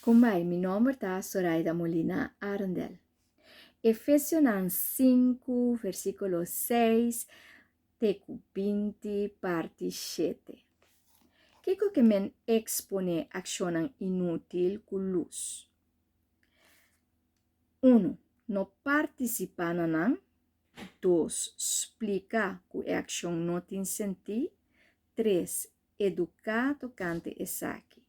Com mij, meu nome é Zoraida Molina Arandel. Efesios 5, versículo 6, teco 20, parte 7. Kiko que men expone accionan inútil com luz. 1. No participa nan. 2. Explica que a ação não tem sentido. 3. Educar tocante esaki.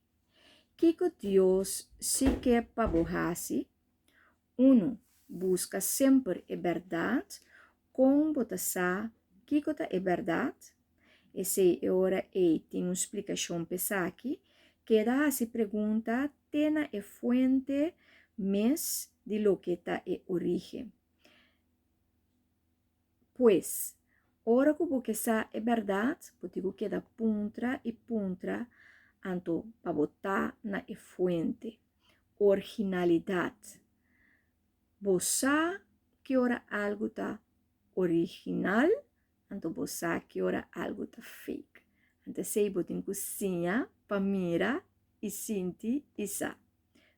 Kiko Deus se quer paborrasi. 1. Busca sempre a verdade. Com botação, Kiko tá é verdade. Esse é hora e tem uma explicação pesaqui. Que dá se pergunta, tem a fonte, mas de lo que tá é origem. Pois, ora que você sabe é verdade, porque que dá puntra e puntra, anto para botar na fonte, originalidade. Você que ora algo tá original, anto você que ora algo tá fake. Ante sei botin cozinha, para mira e sentir e sa.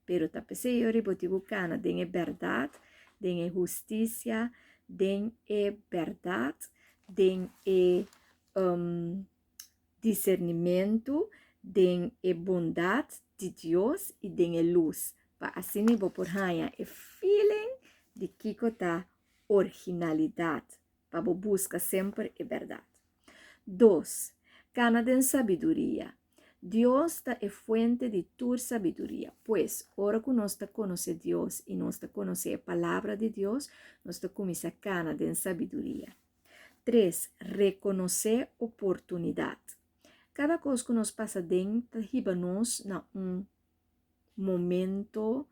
Pero tá pensei ora botin bucana, den é verdade, den é justiça, den é verdade, den é discernimento, den é bondade de Deus e den é luz. Para assim vou por raia é feeling de que tá originalidade. Para buscar sempre a verdade. 2. Cana de sabedoria. Deus é fonte de toda sabedoria. Pois, ora que nós conhecemos Deus e nós conhecemos a palavra de Deus, nós começamos a cana de sabedoria. 3. Reconhecer oportunidade. Cada coisa que nós passa dentro, riba nós na momento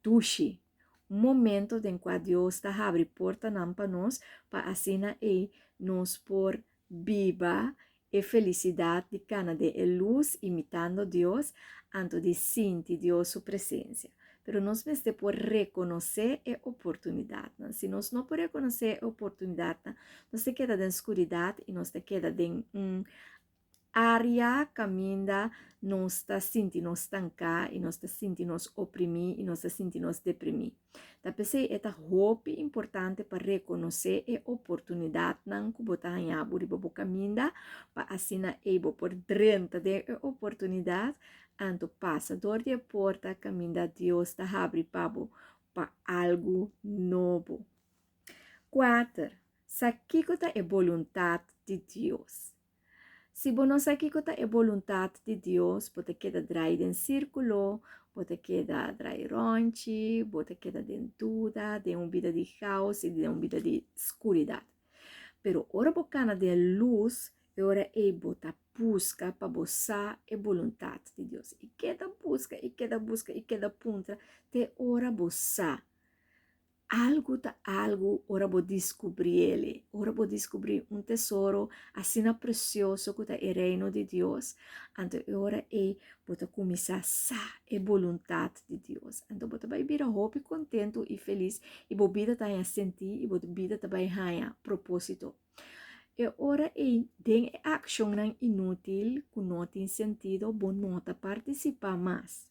duche. Momento em que Deus está abre porta para nós, para assim nós por viva e felicidade de cana de luz imitando Deus, antes de sentir Deus sua presença. Pero nós temos por reconhecer a oportunidade. Se nós não por reconhecer a oportunidade, nós te queda na escuridade e nós te queda em área caminha, nós está sentindo estancar e nós está sentindo oprimir e nós está sentindo deprimir. Da pensei é roupa importante para reconhecer a oportunidade não que botar em abo de bobo caminha para assim ebo por dentro de oportunidade anto passador de porta caminha Deus está abre para algo novo. 4. Sakikota é vontade de Deus. Se você não sabe que é a vontade de Deus, você queda trair em círculo, você queda trair ronchi, você queda em dúvida, de uma vida de caos e de uma vida de escuridão. Pero ora bocana de luz, ora é bota busca para você a vontade de Deus. E queda busca, e queda busca, e queda punta, te ora você. Algo, ora vou descobrir ele, ora vou descobrir tesouro assim precioso que é o reino de Deus. Então, ora vou começar a vontade de Deus. Então, vou vai vir hope, contento e feliz, e vou vida tá a sentir, e vou vida tá vai a propósito. E ora den ação não inútil, que não tem sentido, vou nota participar mais.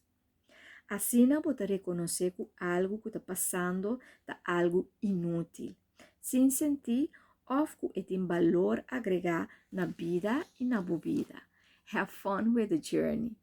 Assim, você reconhecer que algo que está passando é algo inútil, sem sentir ou que tem valor agregar na vida e na vida. Have fun with the journey.